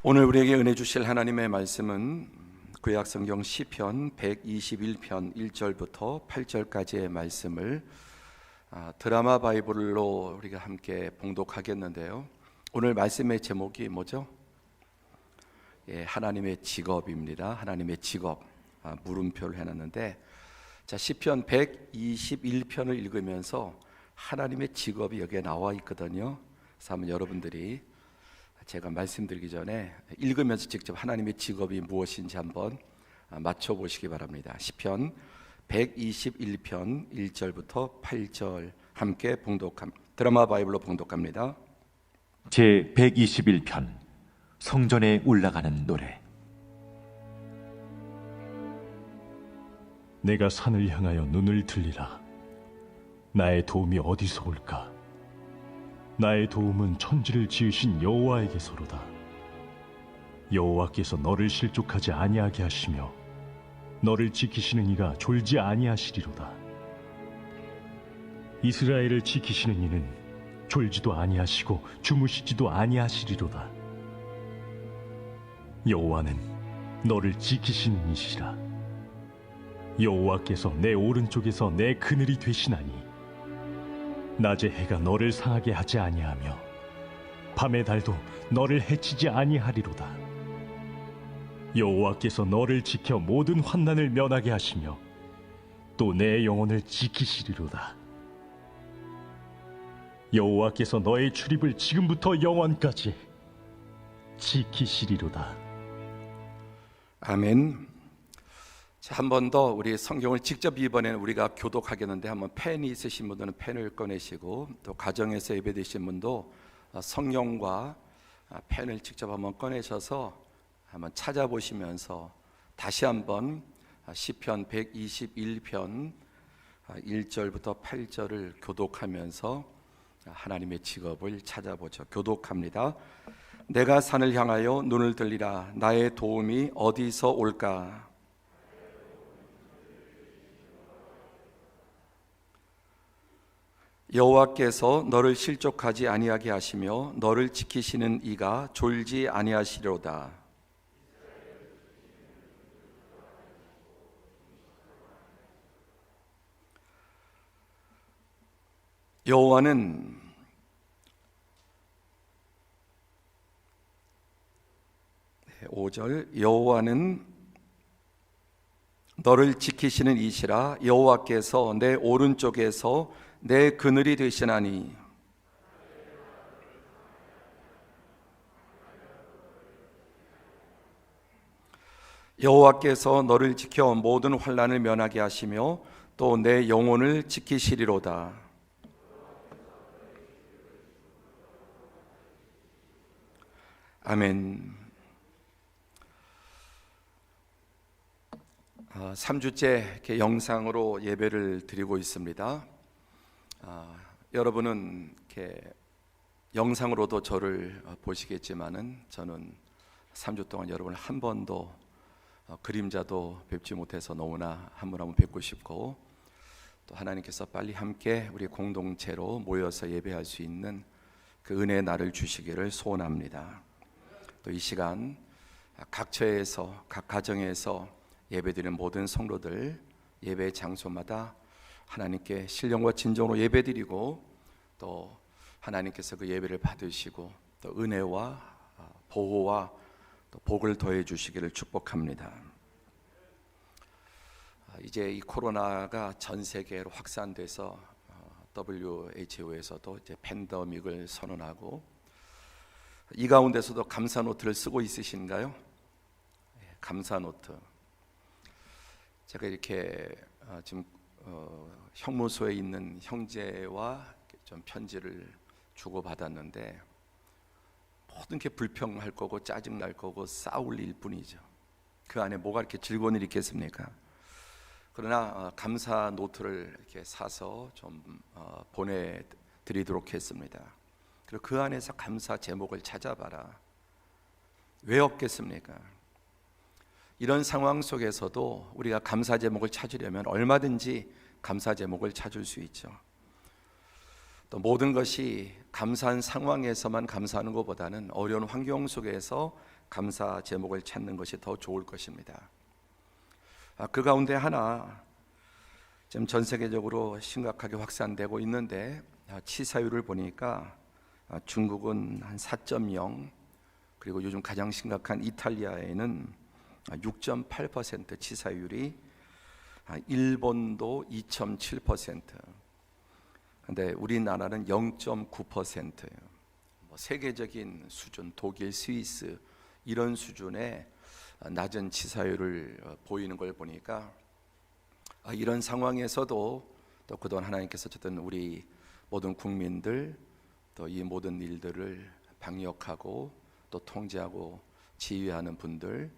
오늘 우리에게 은혜 주실 하나님의 말씀은 구약성경 시편 121편 1절부터 8절까지의 말씀을 드라마 바이블로 우리가 함께 봉독하겠는데요. 오늘 말씀의 제목이 뭐죠? 하나님의 직업입니다. 하나님의 직업, 물음표를 해놨는데, 시편 121편을 읽으면서 하나님의 직업이 여기에 나와 있거든요. 그래서 한번 여러분들이 제가 말씀드리기 전에 읽으면서 직접 하나님의 직업이 무엇인지 한번 맞춰보시기 바랍니다. 시편 121편 1절부터 8절 함께 드라마 바이블로 봉독합니다. 제 121편 성전에 올라가는 노래. 내가 산을 향하여 눈을 들리라. 나의 도움이 어디서 올까? 나의 도움은 천지를 지으신 여호와에게서로다. 여호와께서 너를 실족하지 아니하게 하시며 너를 지키시는 이가 졸지 아니하시리로다. 이스라엘을 지키시는 이는 졸지도 아니하시고 주무시지도 아니하시리로다. 여호와는 너를 지키시는 이시라. 여호와께서 내 오른쪽에서 내 그늘이 되시나니 낮의 해가 너를 상하게 하지 아니하며 밤의 달도 너를 해치지 아니하리로다. 여호와께서 너를 지켜 모든 환난을 면하게 하시며 또 내 영혼을 지키시리로다. 여호와께서 너의 출입을 지금부터 영원까지 지키시리로다. 아멘. 한 번 더 우리 성경을 직접 이번에는 우리가 교독하겠는데, 한번 펜이 있으신 분들은 펜을 꺼내시고, 또 가정에서 예배드리신 분도 성경과 펜을 직접 한번 꺼내셔서 한번 찾아보시면서 다시 한번 시편 121편 1절부터 8절을 교독하면서 하나님의 직업을 찾아보죠. 교독합니다. 내가 산을 향하여 눈을 들리라. 나의 도움이 어디서 올까? 여호와께서 너를 실족하지 아니하게 하시며 너를 지키시는 이가 졸지 아니하시리로다. 여호와는 5절, 여호와는 너를 지키시는 이시라. 여호와께서 내 오른쪽에서 내 그늘이 되시나니 여호와께서 너를 지켜 모든 환난을 면하게 하시며 또 내 영혼을 지키시리로다. 아멘. 3주째 이렇게 영상으로 예배를 드리고 있습니다. 여러분은 이렇게 영상으로도 저를 보시겠지만은 저는 3주 동안 여러분을 한 번도 그림자도 뵙지 못해서 너무나 한 분 한 분 뵙고 싶고, 또 하나님께서 빨리 함께 우리 공동체로 모여서 예배할 수 있는 그 은혜의 날을 주시기를 소원합니다. 또 이 시간 각 처에서 각 가정에서 예배드리는 모든 성도들 예배 장소마다 하나님께 신령과 진정으로 예배드리고, 또 하나님께서 그 예배를 받으시고 또 은혜와 보호와 또 복을 더해 주시기를 축복합니다. 이제 이 코로나가 전 세계로 확산돼서 WHO에서도 이제 팬데믹을 선언하고, 이 가운데서도 감사 노트를 쓰고 있으신가요? 감사 노트. 제가 이렇게 지금 형무소에 있는 형제와 좀 편지를 주고받았는데, 모든 게 불평할 거고 짜증 날 거고 싸울 일 뿐이죠. 그 안에 뭐가 이렇게 즐거운 일이 있겠습니까? 그러나 감사 노트를 이렇게 사서 좀 보내드리도록 했습니다. 그리고 그 안에서 감사 제목을 찾아봐라. 왜 없겠습니까? 이런 상황 속에서도 우리가 감사 제목을 찾으려면 얼마든지 감사 제목을 찾을 수 있죠. 또 모든 것이 감사한 상황에서만 감사하는 것보다는 어려운 환경 속에서 감사 제목을 찾는 것이 더 좋을 것입니다. 그 가운데 하나 지금 전 세계적으로 심각하게 확산되고 있는데 치사율을 보니까 중국은 한 4.0, 그리고 요즘 가장 심각한 이탈리아에는 6.8% 치사율이, 일본도 2.7%, 근데 우리나라는 0.9%예요. 세계적인 수준, 독일, 스위스 이런 수준의 낮은 치사율을 보이는 걸 보니까 이런 상황에서도 또 그동안 하나님께서 어쨌든 우리 모든 국민들, 또 이 모든 일들을 방역하고 또 통제하고 지휘하는 분들,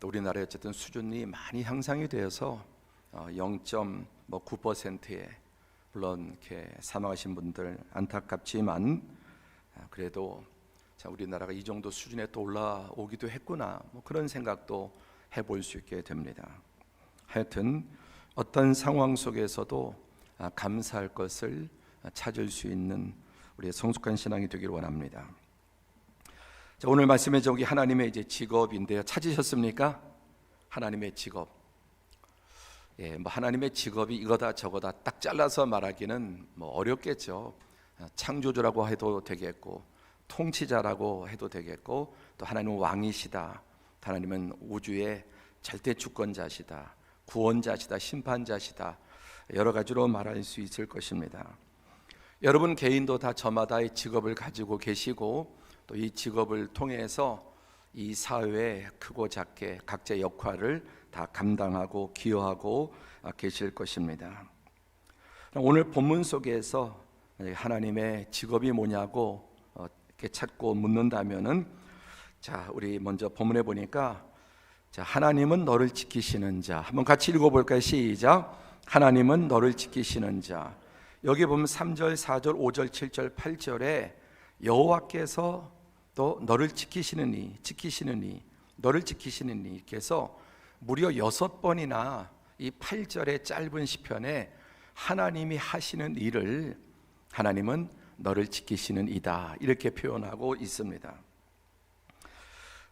또 우리나라의 어쨌든 수준이 많이 향상이 되어서 0.9%에 물론 이렇게 사망하신 분들 안타깝지만 그래도 우리나라가 이 정도 수준에 또 올라오기도 했구나, 그런 생각도 해볼 수 있게 됩니다. 하여튼 어떤 상황 속에서도 감사할 것을 찾을 수 있는 우리의 성숙한 신앙이 되기를 원합니다. 자, 오늘 말씀의 제목이 하나님의 이제 직업인데요. 찾으셨습니까? 하나님의 직업. 하나님의 직업이 이거다 저거다 딱 잘라서 말하기는 어렵겠죠. 창조주라고 해도 되겠고, 통치자라고 해도 되겠고, 또 하나님은 왕이시다, 하나님은 우주의 절대 주권자시다, 구원자시다, 심판자시다, 여러 가지로 말할 수 있을 것입니다. 여러분 개인도 다 저마다의 직업을 가지고 계시고, 또 이 직업을 통해서 이 사회에 크고 작게 각자의 역할을 다 감당하고 기여하고 계실 것입니다. 오늘 본문 속에서 하나님의 직업이 뭐냐고 이렇게 찾고 묻는다면은, 자, 우리 먼저 본문에 보니까, 자, 하나님은 너를 지키시는 자. 한번 같이 읽어볼까요? 시작. 하나님은 너를 지키시는 자. 여기 보면 3절, 4절, 5절, 7절, 8절에 여호와께서 또 너를 지키시느니, 너를 지키시느니 이렇게 해서 무려 6번이나 이 8절의 짧은 시편에 하나님이 하시는 일을 하나님은 너를 지키시는 이다 이렇게 표현하고 있습니다.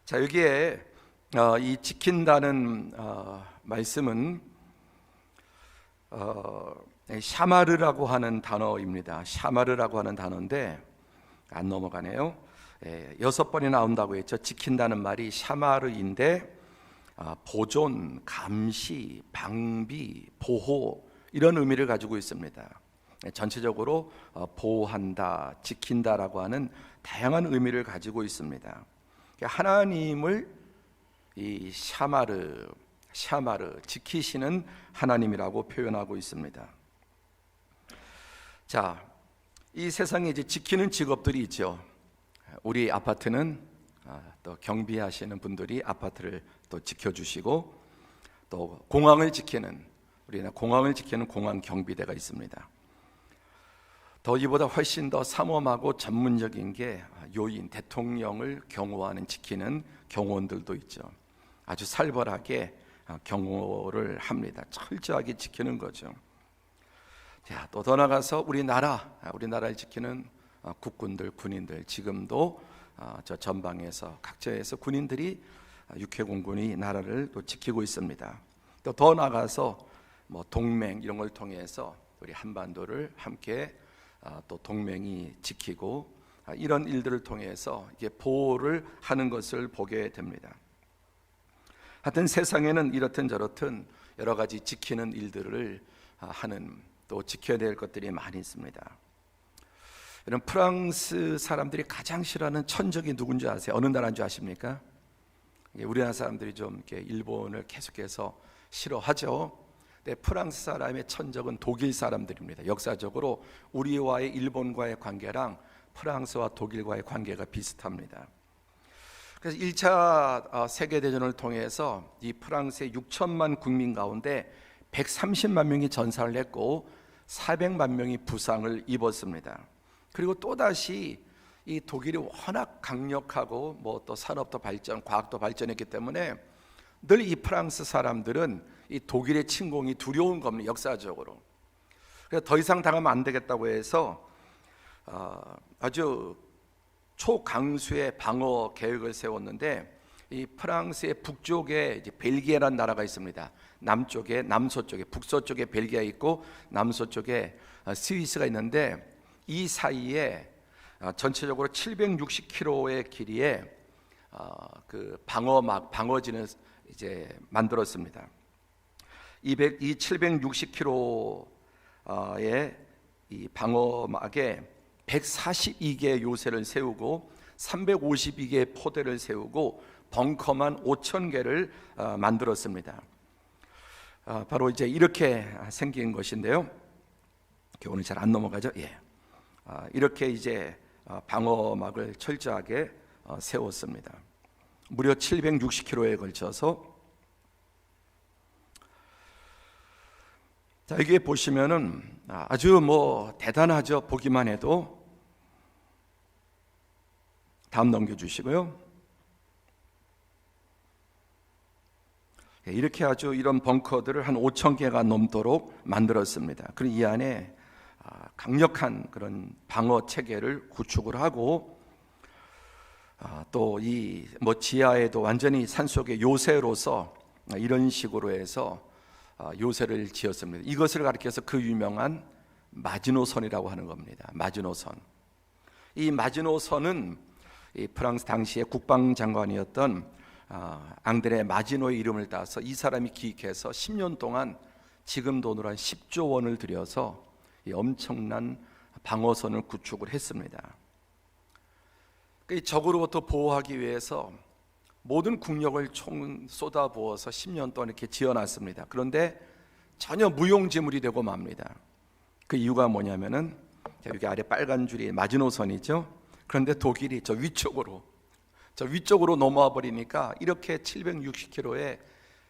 자, 여기에 이 지킨다는 말씀은 샤마르라고 하는 단어입니다. 샤마르라고 하는 단어인데 안 넘어가네요. 6번이 나온다고 했죠. 지킨다는 말이 샤마르인데 보존, 감시, 방비, 보호 이런 의미를 가지고 있습니다. 전체적으로 보호한다, 지킨다라고 하는 다양한 의미를 가지고 있습니다. 하나님을 이 샤마르 지키시는 하나님이라고 표현하고 있습니다. 자, 이 세상에 이제 지키는 직업들이 있죠. 우리 아파트는 또 경비하시는 분들이 아파트를 또 지켜주시고, 또 공항을 지키는, 우리나라 공항을 지키는 공항 경비대가 있습니다. 더 이보다 훨씬 더 삼엄하고 전문적인 게 요인, 대통령을 경호하는 지키는 경호원들도 있죠. 아주 살벌하게 경호를 합니다. 철저하게 지키는 거죠. 자, 또 더 나가서 우리나라를 지키는 국군들, 군인들, 지금도 저 전방에서 각처에서 군인들이 육해공군이 나라를 또 지키고 있습니다. 또 더 나가서 동맹 이런 걸 통해서 우리 한반도를 함께 또 동맹이 지키고, 이런 일들을 통해서 이게 보호를 하는 것을 보게 됩니다. 하여튼 세상에는 이렇든 저렇든 여러 가지 지키는 일들을 하는, 또 지켜야 될 것들이 많이 있습니다. 이런 프랑스 사람들이 가장 싫어하는 천적이 누군지 아세요? 어느 나라인 줄 아십니까? 우리나라 사람들이 좀 이렇게 일본을 계속해서 싫어하죠. 근데 프랑스 사람의 천적은 독일 사람들입니다. 역사적으로 우리와의 일본과의 관계랑 프랑스와 독일과의 관계가 비슷합니다. 그래서 1차 세계대전을 통해서 이 프랑스의 6천만 국민 가운데 130만 명이 전사를 했고 400만 명이 부상을 입었습니다. 그리고 또다시 이 독일이 워낙 강력하고 또 산업도 발전, 과학도 발전했기 때문에 늘 이 프랑스 사람들은 이 독일의 침공이 두려운 겁니다. 역사적으로. 그래서 더 이상 당하면 안 되겠다고 해서 아주 초강수의 방어 계획을 세웠는데, 이 프랑스의 북쪽에 이제 벨기에라는 나라가 있습니다. 남쪽에, 남서쪽에, 북서쪽에 벨기에가 있고 남서쪽에 스위스가 있는데, 이 사이에 전체적으로 760km의 길이에 그 방어진을 이제 만들었습니다. 이 760km의 이 방어막에 142개의 요새를 세우고 352개의 포대를 세우고 벙커만 5,000개를 만들었습니다. 바로 이제 이렇게 생긴 것인데요. 오늘 잘 안 넘어가죠? 예. 이렇게 이제 방어막을 철저하게 세웠습니다. 무려 760km에 걸쳐서. 자, 여기에 보시면은 아주 대단하죠. 보기만 해도. 다음 넘겨주시고요. 이렇게 아주 이런 벙커들을 한 5,000개가 넘도록 만들었습니다. 그리고 이 안에 강력한 그런 방어 체계를 구축을 하고, 또 이 지하에도 완전히 산속의 요새로서 이런 식으로 해서 요새를 지었습니다. 이것을 가리켜서 그 유명한 마지노선이라고 하는 겁니다. 마지노선. 이 마지노선은 이 프랑스 당시의 국방장관이었던 앙드레 마지노의 이름을 따서 이 사람이 기획해서 10년 동안 지금 돈으로 한 10조 원을 들여서 이 엄청난 방어선을 구축을 했습니다. 이 적으로부터 보호하기 위해서 모든 국력을 총 쏟아부어서 10년 동안 이렇게 지어놨습니다. 그런데 전혀 무용지물이 되고 맙니다. 그 이유가 뭐냐면은, 여기 아래 빨간 줄이 마지노선이죠. 그런데 독일이 저 위쪽으로 넘어와 버리니까 이렇게 760km에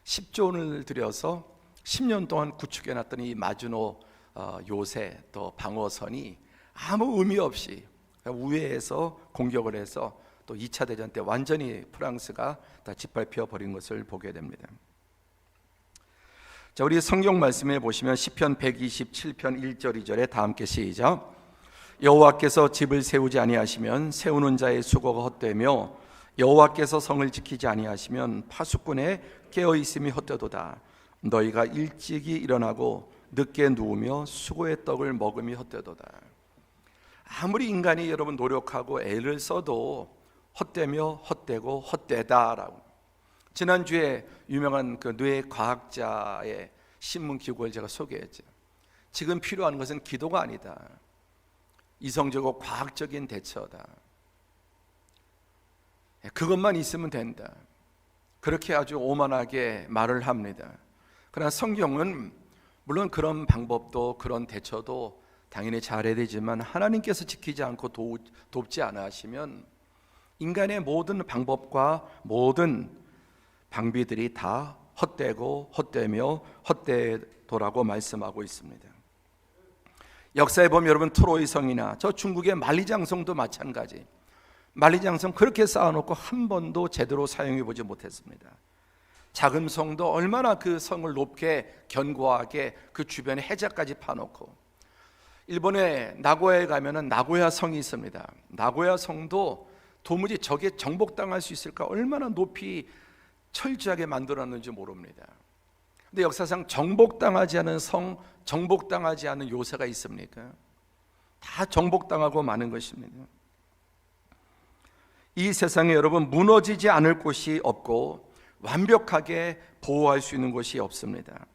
10조 원을 들여서 10년 동안 구축해놨던 이 마지노 요새 또 방어선이 아무 의미 없이 우회해서 공격을 해서 또 2차 대전 때 완전히 프랑스가 다 짓밟혀 버린 것을 보게 됩니다. 자, 우리 성경 말씀에 보시면 시편 127편 1절 2절에 다 함께 시작. 여호와께서 집을 세우지 아니하시면 세우는 자의 수고가 헛되며 여호와께서 성을 지키지 아니하시면 파수꾼의 깨어 있음이 헛되도다. 너희가 일찍이 일어나고 늦게 누우며 수고의 떡을 먹음이 헛되도다. 아무리 인간이 여러분 노력하고 애를 써도 헛되며 헛되고 헛되다라고. 지난주에 유명한 그 뇌 과학자의 신문 기고를 제가 소개했죠. 지금 필요한 것은 기도가 아니다. 이성적이고 과학적인 대처다. 그것만 있으면 된다. 그렇게 아주 오만하게 말을 합니다. 그러나 성경은 물론 그런 방법도 그런 대처도 당연히 잘해야 되지만, 하나님께서 지키지 않고 돕지 않아 하시면 인간의 모든 방법과 모든 방비들이 다 헛되고 헛되며 헛되도라고 말씀하고 있습니다. 역사에 보면 여러분 트로이 성이나 저 중국의 만리장성도 마찬가지. 만리장성 그렇게 쌓아놓고 한 번도 제대로 사용해 보지 못했습니다. 작은 성도 얼마나 그 성을 높게 견고하게 그 주변에 해자까지 파놓고, 일본의 나고야에 가면은 나고야 성이 있습니다. 나고야 성도 도무지 저게 정복당할 수 있을까 얼마나 높이 철저하게 만들었는지 모릅니다. 근데 역사상 정복당하지 않은 성, 정복당하지 않은 요새가 있습니까? 다 정복당하고 마는 것입니다. 이 세상에 여러분 무너지지 않을 곳이 없고 완벽하게 보호할 수 있는 곳이 없습니다.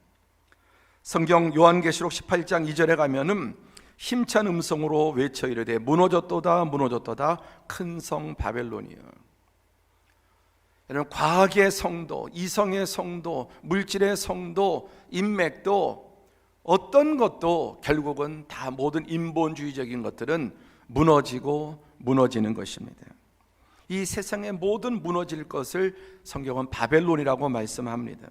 성경 요한계시록 18장 2절에 가면은 힘찬 음성으로 외쳐 이르되 무너졌도다 무너졌도다 큰 성 바벨론이여. 여러분 과학의 성도, 이성의 성도, 물질의 성도, 인맥도 어떤 것도 결국은 다 모든 인본주의적인 것들은 무너지고 무너지는 것입니다. 이 세상의 모든 무너질 것을 성경은 바벨론이라고 말씀합니다.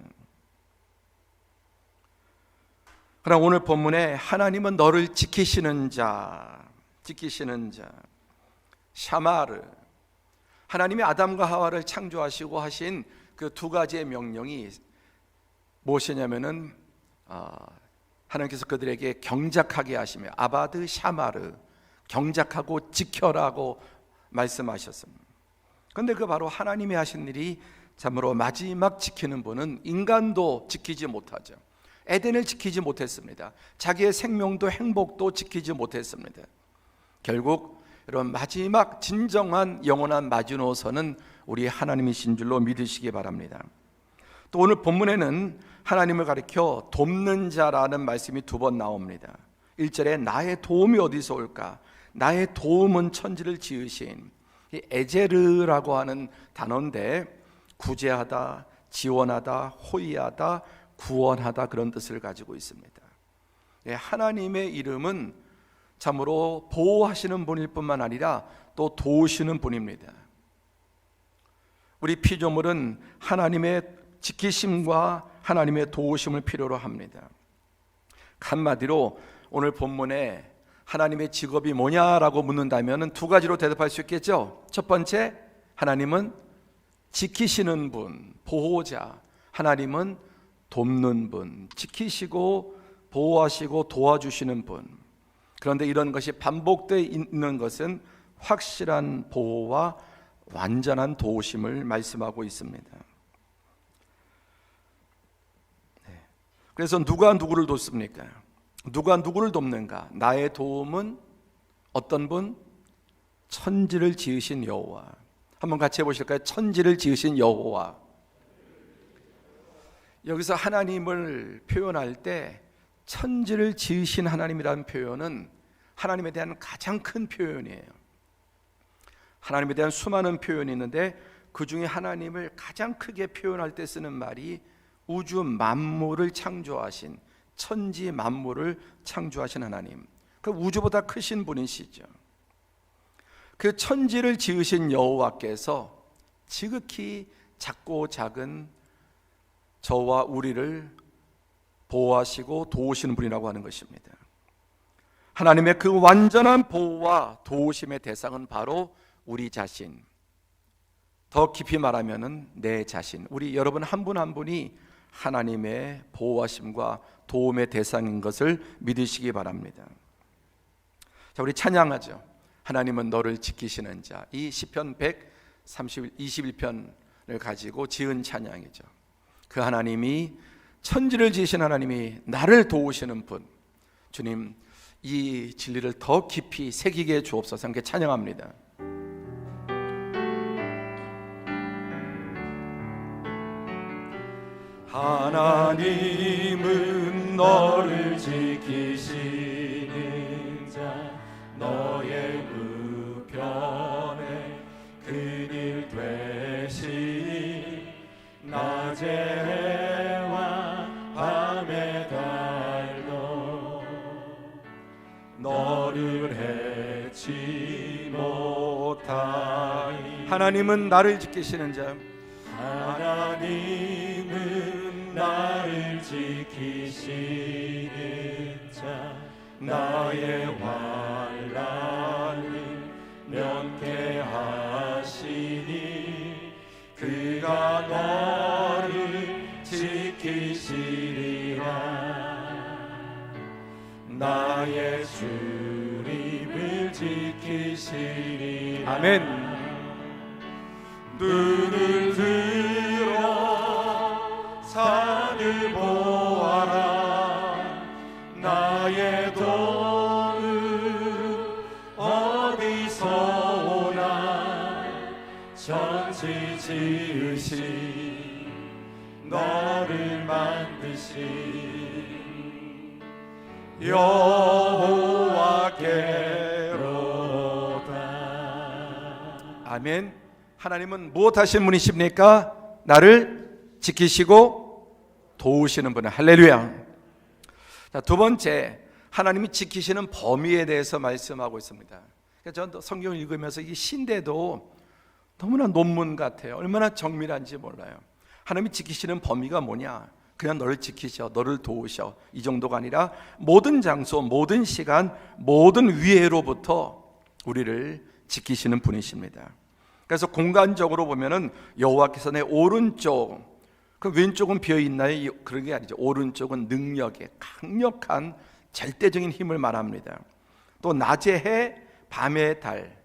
그러나 오늘 본문에 하나님은 너를 지키시는 자, 샤마르, 하나님이 아담과 하와를 창조하시고 하신 그 두 가지의 명령이 무엇이냐면은 하나님께서 그들에게 경작하게 하시며 아바드 샤마르, 경작하고 지켜라고 말씀하셨습니다. 그런데 그 바로 하나님이 하신 일이 참으로 마지막 지키는 분은 인간도 지키지 못하죠. 에덴을 지키지 못했습니다. 자기의 생명도 행복도 지키지 못했습니다. 결국 이런 마지막 진정한 영원한 마지노선은 우리 하나님이신 줄로 믿으시기 바랍니다. 또 오늘 본문에는 하나님을 가리켜 돕는 자라는 말씀이 2번 나옵니다. 1절에 나의 도움이 어디서 올까? 나의 도움은 천지를 지으신, 이 에제르라고 하는 단어인데 구제하다, 지원하다, 호의하다, 구원하다 그런 뜻을 가지고 있습니다. 하나님의 이름은 참으로 보호하시는 분일 뿐만 아니라 또 도우시는 분입니다. 우리 피조물은 하나님의 지키심과 하나님의 도우심을 필요로 합니다. 한마디로 오늘 본문에 하나님의 직업이 뭐냐라고 묻는다면 2가지로 대답할 수 있겠죠. 첫 번째, 하나님은 지키시는 분, 보호자. 하나님은 돕는 분, 지키시고 보호하시고 도와주시는 분. 그런데 이런 것이 반복되어 있는 것은 확실한 보호와 완전한 도우심을 말씀하고 있습니다. 그래서 누가 누구를 돕습니까? 누가 누구를 돕는가? 나의 도움은 어떤 분? 천지를 지으신 여호와. 한번 같이 해보실까요? 천지를 지으신 여호와. 여기서 하나님을 표현할 때 천지를 지으신 하나님이라는 표현은 하나님에 대한 가장 큰 표현이에요. 하나님에 대한 수많은 표현이 있는데 그 중에 하나님을 가장 크게 표현할 때 쓰는 말이 우주 만물을 창조하신, 천지 만물을 창조하신 하나님, 그 우주보다 크신 분이시죠. 그 천지를 지으신 여호와께서 지극히 작고 작은 저와 우리를 보호하시고 도우시는 분이라고 하는 것입니다. 하나님의 그 완전한 보호와 도우심의 대상은 바로 우리 자신, 더 깊이 말하면 내 자신, 우리 여러분 한 분 한 분이 하나님의 보호하심과 도움의 대상인 것을 믿으시기 바랍니다. 자, 우리 찬양하죠. 하나님은 너를 지키시는 자. 이 시편 121편을 가지고 지은 찬양이죠. 그 하나님이, 천지를 지으신 하나님이 나를 도우시는 분, 주님 이 진리를 더 깊이 새기게 주옵소서. 함께 찬양합니다. 하나님은 너를 지키시는 자, 너의 우편에 그늘 되시니 낮의 해와 밤의 달도 너를 해치 못하니. 하나님은 나를 지키시는 자, 하나님은 나를 지키시는 자, 나의 환난을 면케하시니 그가 너를 지키시리라. 나의 주님을 지키시리라. 아멘. 눈을 들어 산을 보아라. 나의 도움 어디서 오나. 천지 지으신 너를 만드신 여호와께로다. 아멘. 하나님은 무엇하신 분이십니까? 나를 지키시고 도우시는 분. 할렐루야. 자, 2번째, 하나님이 지키시는 범위에 대해서 말씀하고 있습니다. 저는 성경을 읽으면서 이 신대도 너무나 논문 같아요. 얼마나 정밀한지 몰라요. 하나님이 지키시는 범위가 뭐냐? 그냥 너를 지키셔, 너를 도우셔, 이 정도가 아니라 모든 장소, 모든 시간, 모든 위해로부터 우리를 지키시는 분이십니다. 그래서 공간적으로 보면은 여호와께서 내 오른쪽, 그 왼쪽은 비어 있나요? 그런 게 아니죠. 오른쪽은 능력의 강력한 절대적인 힘을 말합니다. 또 낮의 해, 밤의 달,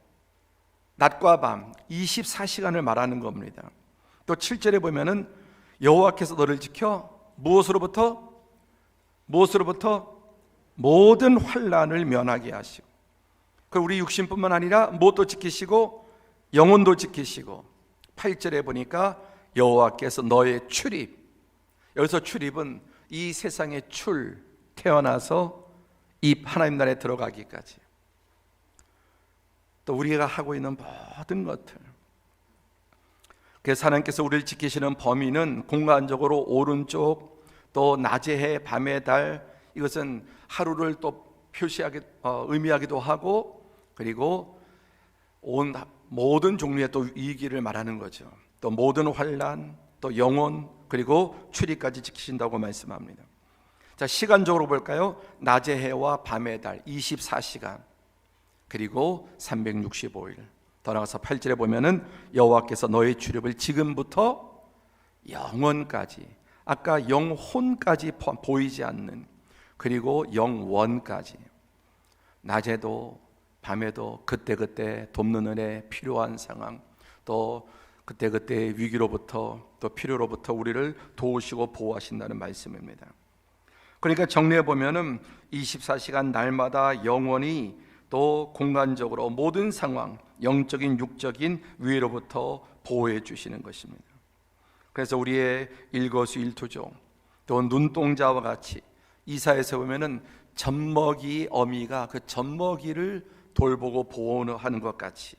낮과 밤 24시간을 말하는 겁니다. 또 7절에 보면은 여호와께서 너를 지켜 무엇으로부터 모든 환난을 면하게 하시고, 그 우리 육신뿐만 아니라 무엇도 지키시고 영혼도 지키시고, 8절에 보니까 여호와께서 너의 출입, 여기서 출입은 이 세상의 태어나서 이 하나님 나라에 들어가기까지, 또 우리가 하고 있는 모든 것들, 그래서 하나님께서 우리를 지키시는 범위는 공간적으로 오른쪽, 또 낮의 해 밤의 달, 이것은 하루를 또 의미하기도 하고, 그리고 온 모든 종류의 또 위기를 말하는 거죠. 또 모든 환난, 또 영혼, 그리고 출입까지 지키신다고 말씀합니다. 자, 시간적으로 볼까요? 낮의 해와 밤의 달 24시간, 그리고 365일. 더 나아가서 8절에 보면은 여호와께서 너의 출입을 지금부터 영원까지, 아까 영혼까지 보이지 않는, 그리고 영원까지, 낮에도 밤에도 그때그때 돕는 은혜, 필요한 상황, 또 그때그때 위기로부터 또 필요로부터 우리를 도우시고 보호하신다는 말씀입니다. 그러니까 정리해 보면은 24시간 날마다 영원히 또 공간적으로 모든 상황, 영적인 육적인 위로부터 보호해 주시는 것입니다. 그래서 우리의 일거수일투족, 또 눈동자와 같이 이사에서 보면은 젖먹이 어미가 그 젖먹이를 돌보고 보호하는 것 같이,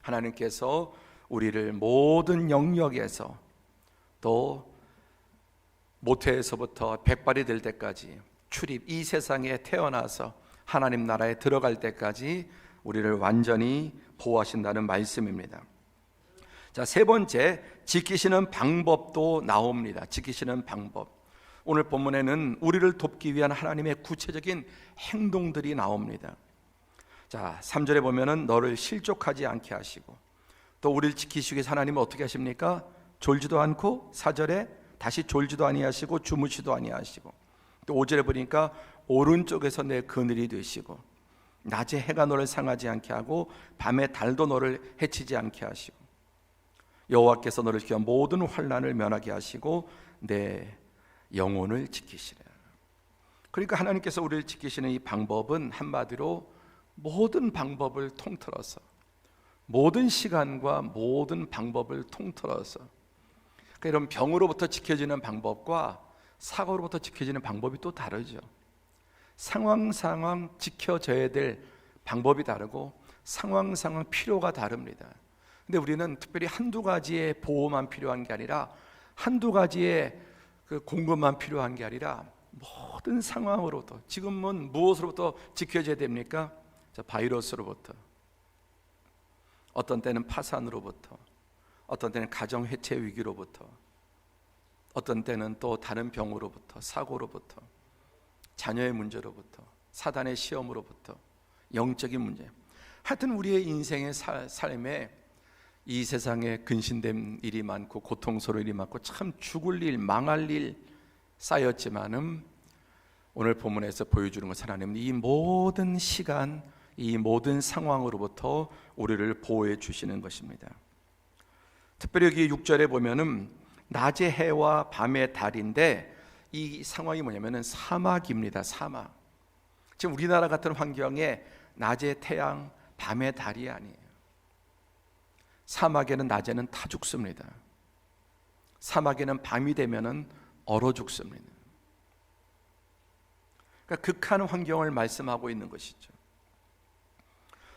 하나님께서 우리를 모든 영역에서, 또 모태에서부터 백발이 될 때까지, 출입, 이 세상에 태어나서 하나님 나라에 들어갈 때까지 우리를 완전히 보호하신다는 말씀입니다. 자, 세 번째, 지키시는 방법도 나옵니다. 지키시는 방법. 오늘 본문에는 우리를 돕기 위한 하나님의 구체적인 행동들이 나옵니다. 자, 3절에 보면은 너를 실족하지 않게 하시고, 또 우리를 지키시기 위해서 하나님은 어떻게 하십니까? 졸지도 않고, 4절에 다시 졸지도 아니하시고 주무시도 아니하시고, 또 5절에 보니까 오른쪽에서 내 그늘이 되시고, 낮에 해가 너를 상하지 않게 하고 밤에 달도 너를 해치지 않게 하시고, 여호와께서 너를 지켜 모든 환난을 면하게 하시고 내 영혼을 지키시라. 그러니까 하나님께서 우리를 지키시는 이 방법은 한마디로 모든 방법을 통틀어서, 모든 시간과 모든 방법을 통틀어서, 그러니까 이런 병으로부터 지켜지는 방법과 사고로부터 지켜지는 방법이 또 다르죠. 상황 지켜져야 될 방법이 다르고 상황 필요가 다릅니다. 근데 우리는 특별히 한두 가지의 보호만 필요한 게 아니라, 한두 가지의 그 공급만 필요한 게 아니라 모든 상황으로부터, 지금은 무엇으로부터 지켜져야 됩니까? 자, 바이러스로부터, 어떤 때는 파산으로부터, 어떤 때는 가정 해체 위기로부터, 어떤 때는 또 다른 병으로부터, 사고로부터, 자녀의 문제로부터, 사단의 시험으로부터, 영적인 문제. 하여튼 우리의 인생의 삶에 이 세상에 근신된 일이 많고 고통스러운 일이 많고 참 죽을 일, 망할 일 쌓였지만은, 오늘 본문에서 보여주는 것은 하나님은 이 모든 시간, 이 모든 상황으로부터 우리를 보호해 주시는 것입니다. 특별히 여기 6절에 보면은 낮의 해와 밤의 달인데, 이 상황이 뭐냐면은 사막입니다. 사막. 지금 우리나라 같은 환경에 낮의 태양, 밤의 달이 아니에요. 사막에는 낮에는 타 죽습니다. 사막에는 밤이 되면은 얼어 죽습니다. 그러니까 극한 환경을 말씀하고 있는 것이죠.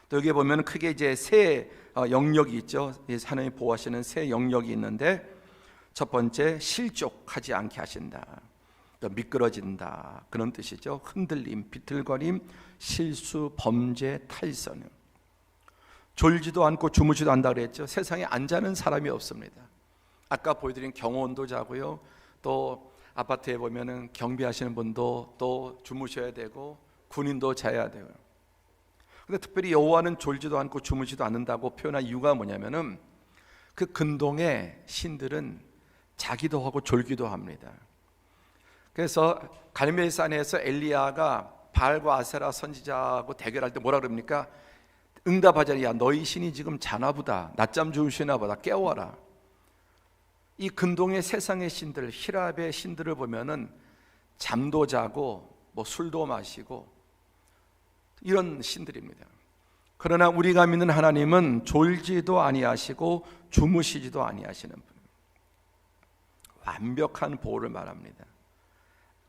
또 여기에 보면 크게 이제 세 영역이 있죠. 하나님이 보호하시는 세 영역이 있는데, 첫 번째, 실족하지 않게 하신다. 또 미끄러진다, 그런 뜻이죠. 흔들림, 비틀거림, 실수, 범죄, 탈선. 졸지도 않고 주무지도 않는다 그랬죠. 세상에 안 자는 사람이 없습니다. 아까 보여드린 경호원도 자고요, 또 아파트에 보면은 경비하시는 분도 또 주무셔야 되고, 군인도 자야 돼요. 근데 특별히 여호와는 졸지도 않고 주무지도 않는다고 표현한 이유가 뭐냐면은, 그 근동의 신들은 자기도 하고 졸기도 합니다. 그래서 갈멜산에서 엘리야가 바알과 아세라 선지자하고 대결할 때 뭐라 그럽니까? 응답하자니 야 너희 신이 지금 자나보다 낮잠 주무시나 보다 깨워라. 이 근동의 세상의 신들, 히랍의 신들을 보면은 잠도 자고 뭐 술도 마시고 이런 신들입니다. 그러나 우리가 믿는 하나님은 졸지도 아니하시고 주무시지도 아니하시는 분, 완벽한 보호를 말합니다.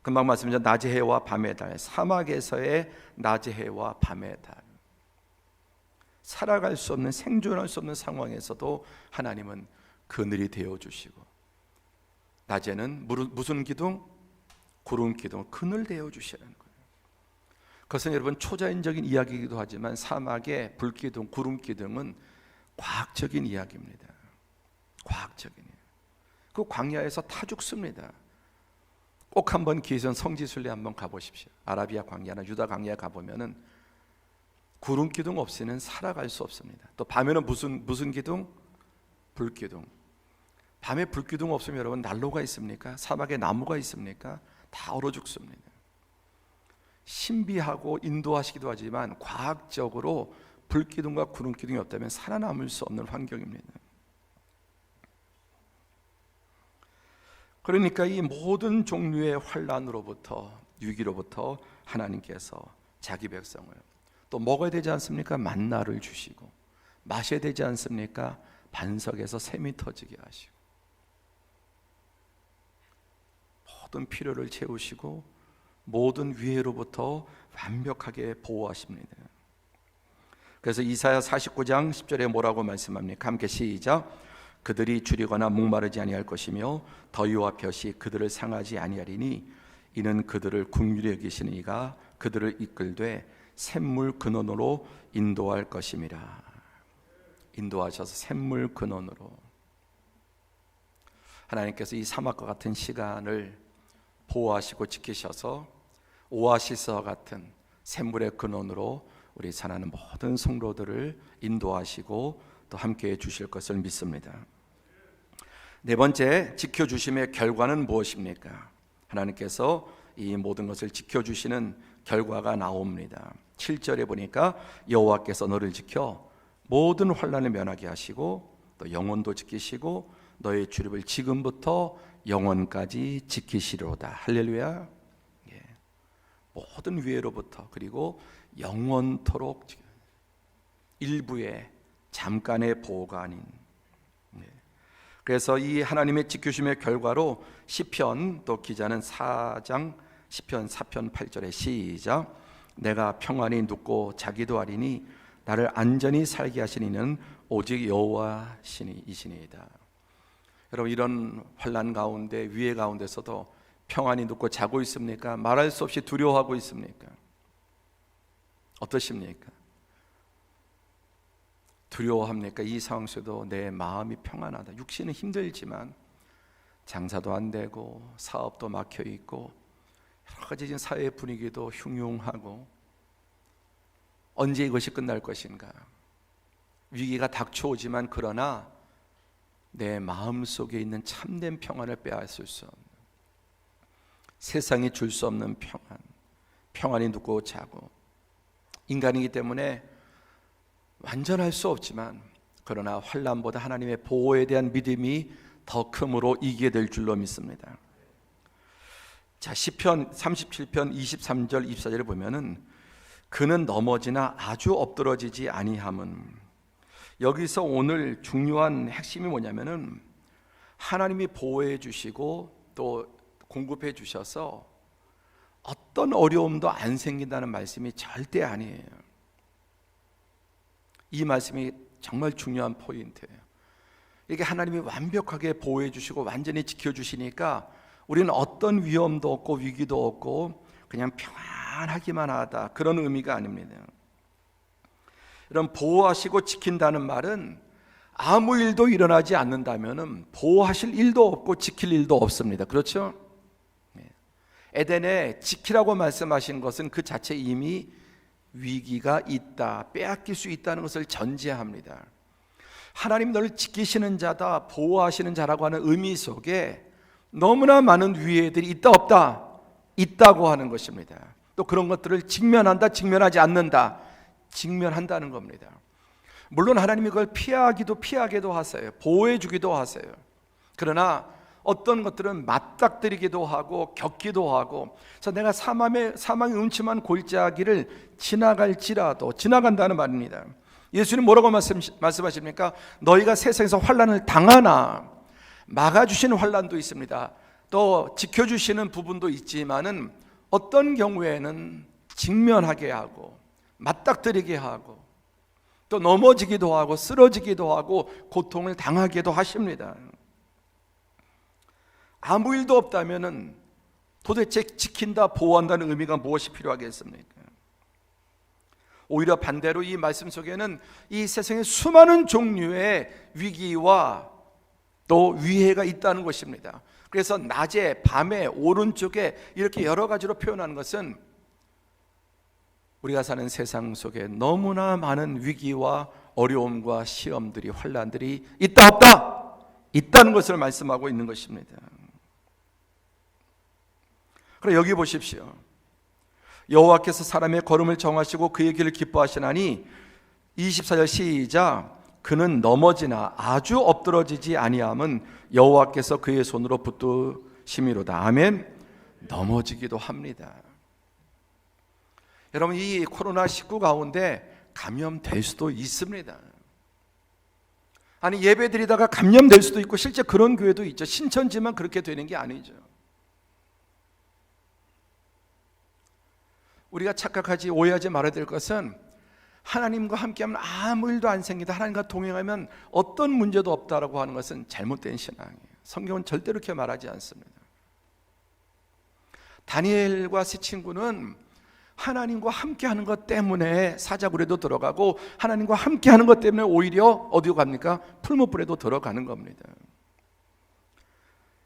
금방 말씀드린 낮의 해와 밤의 달, 사막에서의 낮의 해와 밤의 달, 살아갈 수 없는, 생존할 수 없는 상황에서도 하나님은 그늘이 되어주시고, 낮에는 무슨 기둥? 구름 기둥, 그늘 되어주시는 거예요. 그것은 여러분 초자연적인 이야기이기도 하지만 사막의 불기둥, 구름 기둥은 과학적인 이야기입니다. 과학적인. 그 광야에서 타 죽습니다. 꼭 한번 기선 성지순례 한번 가보십시오. 아라비아 광야나 유다 광야에 가보면은 구름 기둥 없이는 살아갈 수 없습니다. 또 밤에는 무슨 기둥? 불기둥. 밤에 불기둥 없으면 여러분 난로가 있습니까? 사막에 나무가 있습니까? 다 얼어 죽습니다. 신비하고 인도하시기도 하지만 과학적으로 불기둥과 구름 기둥이 없다면 살아남을 수 없는 환경입니다. 그러니까 이 모든 종류의 환난으로부터, 위기로부터 하나님께서 자기 백성을 또 먹어야 되지 않습니까? 만나를 주시고, 마셔야 되지 않습니까? 반석에서 샘이 터지게 하시고, 모든 필요를 채우시고 모든 위해로부터 완벽하게 보호하십니다. 그래서 이사야 49장 10절에 뭐라고 말씀합니까? 함께 시작. 그들이 줄이거나 목마르지 아니할 것이며 더위와 볕이 그들을 상하지 아니하리니 이는 그들을 긍휼히 여기시는 이가 그들을 이끌되 샘물 근원으로 인도할 것임이라. 인도하셔서 샘물 근원으로. 하나님께서 이 사막과 같은 시간을 보호하시고 지키셔서 오아시스와 같은 샘물의 근원으로 우리 사랑하는 모든 성도들을 인도하시고 또 함께해 주실 것을 믿습니다. 네 번째, 지켜주심의 결과는 무엇입니까? 하나님께서 이 모든 것을 지켜주시는 결과가 나옵니다. 7절에 보니까 여호와께서 너를 지켜 모든 환난을 면하게 하시고 또 영혼도 지키시고 너의 출입을 지금부터 영원까지 지키시리로다. 할렐루야. 예. 모든 위해로부터 그리고 영원토록, 일부의 잠깐의 보호가 아닌. 예. 그래서 이 하나님의 지켜주심의 결과로 시편, 또 기자는 4장 시편 4편 8절에 시작. 내가 평안히 눕고 자기도 하리니 나를 안전히 살게 하시는 이는 오직 여호와이시니이다. 여러분, 이런 환난 가운데, 위해 가운데서도 평안히 눕고 자고 있습니까? 말할 수 없이 두려워하고 있습니까? 어떠십니까? 두려워합니까? 이 상황 속에도 내 마음이 평안하다. 육신은 힘들지만 장사도 안 되고 사업도 막혀 있고 여러 가지 지금 사회 분위기도 흉흉하고 언제 이것이 끝날 것인가? 위기가 닥쳐오지만 그러나 내 마음 속에 있는 참된 평안을 빼앗을 수 없는, 세상이 줄 수 없는 평안, 평안히 눕고 자고, 인간이기 때문에 완전할 수 없지만 그러나 환난보다 하나님의 보호에 대한 믿음이 더 크므로 이기게 될 줄로 믿습니다. 자, 시편 37편 23절 24절을 보면은 그는 넘어지나 아주 엎드러지지 아니함은, 여기서 오늘 중요한 핵심이 뭐냐면은 하나님이 보호해 주시고 또 공급해 주셔서 어떤 어려움도 안 생긴다는 말씀이 절대 아니에요. 이 말씀이 정말 중요한 포인트예요. 이게 하나님이 완벽하게 보호해 주시고 완전히 지켜주시니까 우리는 어떤 위험도 없고 위기도 없고 그냥 평안하기만 하다, 그런 의미가 아닙니다. 이런 보호하시고 지킨다는 말은 아무 일도 일어나지 않는다면 보호하실 일도 없고 지킬 일도 없습니다. 그렇죠? 에덴에 지키라고 말씀하신 것은 그 자체 이미 위기가 있다, 빼앗길 수 있다는 것을 전제합니다. 하나님 너를 지키시는 자다, 보호하시는 자라고 하는 의미 속에 너무나 많은 위해들이 있다 없다? 있다고 하는 것입니다. 또 그런 것들을 직면한다, 직면하지 않는다, 직면한다는 겁니다. 물론 하나님이 그걸 피하게도 하세요. 보호해 주기도 하세요. 그러나 어떤 것들은 맞닥뜨리기도 하고 겪기도 하고, 그래서 내가 사망의 음침한 골짜기를 지나간다는 말입니다. 예수님 뭐라고 말씀하십니까? 너희가 세상에서 환난을 당하나, 막아주시는 환난도 있습니다. 또 지켜주시는 부분도 있지만은 어떤 경우에는 직면하게 하고 맞닥뜨리게 하고 또 넘어지기도 하고 쓰러지기도 하고 고통을 당하기도 하십니다. 아무 일도 없다면은 도대체 지킨다, 보호한다는 의미가 무엇이 필요하겠습니까? 오히려 반대로 이 말씀 속에는 이 세상에 수많은 종류의 위기와 또 위해가 있다는 것입니다. 그래서 낮에, 밤에, 오른쪽에 이렇게 여러 가지로 표현하는 것은 우리가 사는 세상 속에 너무나 많은 위기와 어려움과 시험들이, 환난들이 있다 없다? 있다는 것을 말씀하고 있는 것입니다. 그럼 여기 보십시오. 여호와께서 사람의 걸음을 정하시고 그의 길을 기뻐하시나니 24절 시작. 그는 넘어지나 아주 엎드러지지 아니함은 여호와께서 그의 손으로 붙드심이로다. 아멘. 넘어지기도 합니다. 여러분, 이 코로나19 가운데 감염될 수도 있습니다. 아니, 예배 드리다가 감염될 수도 있고, 실제 그런 교회도 있죠. 신천지만 그렇게 되는 게 아니죠. 우리가 착각하지, 오해하지 말아야 될 것은 하나님과 함께하면 아무 일도 안 생기다, 하나님과 동행하면 어떤 문제도 없다라고 하는 것은 잘못된 신앙이에요. 성경은 절대로 그렇게 말하지 않습니다. 다니엘과 세 친구는 하나님과 함께하는 것 때문에 사자굴에도 들어가고, 하나님과 함께하는 것 때문에 오히려 어디로 갑니까? 풀무불에도 들어가는 겁니다.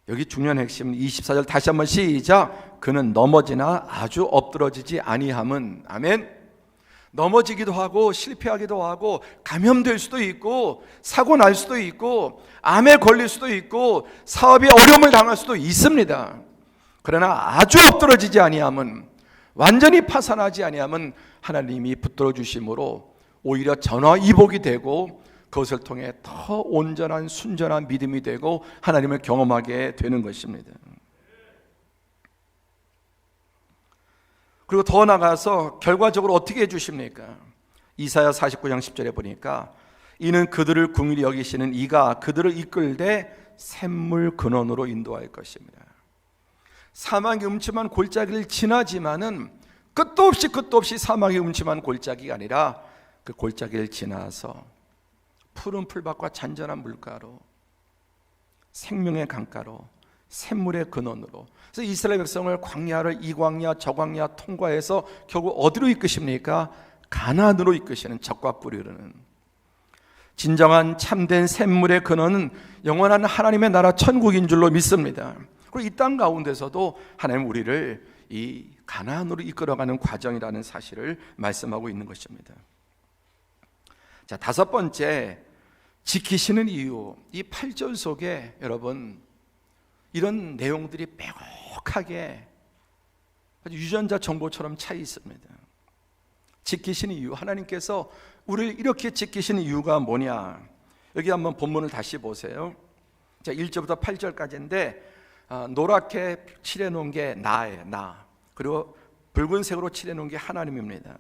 여기 중요한 핵심은 24절 다시 한번 시작. 그는 넘어지나 아주 엎드러지지 아니함은, 아멘. 넘어지기도 하고 실패하기도 하고 감염될 수도 있고 사고 날 수도 있고 암에 걸릴 수도 있고 사업에 어려움을 당할 수도 있습니다. 그러나 아주 엎드러지지 아니함은, 완전히 파산하지 아니함은 하나님이 붙들어 주심으로 오히려 전화위복이 되고 그것을 통해 더 온전한 순전한 믿음이 되고 하나님을 경험하게 되는 것입니다. 그리고 더 나아가서 결과적으로 어떻게 해주십니까? 이사야 49장 10절에 보니까 이는 그들을 긍휼히 여기시는 이가 그들을 이끌되 샘물 근원으로 인도할 것입니다. 사망의 음침한 골짜기를 지나지만은 끝도 없이 사망의 음침한 골짜기가 아니라 그 골짜기를 지나서 푸른 풀밭과 잔잔한 물가로, 생명의 강가로, 샘물의 근원으로. 그래서 이스라엘 백성을 광야를 이 광야 저 광야 통과해서 결국 어디로 이끄십니까? 가나안으로 이끄시는, 적과 꿀이 흐르는 진정한 참된 샘물의 근원은 영원한 하나님의 나라 천국인 줄로 믿습니다. 그리고 이 땅 가운데서도 하나님 우리를 이 가나안으로 이끌어가는 과정이라는 사실을 말씀하고 있는 것입니다. 자, 다섯 번째, 지키시는 이유. 이 8절 속에 여러분 이런 내용들이 빼곡하게 아주 유전자 정보처럼 차 있습니다. 지키시는 이유, 하나님께서 우리를 이렇게 지키시는 이유가 뭐냐? 여기 한번 본문을 다시 보세요. 자, 1절부터 8절까지인데 노랗게 칠해놓은 게 나예요, 나. 그리고 붉은색으로 칠해놓은 게 하나님입니다.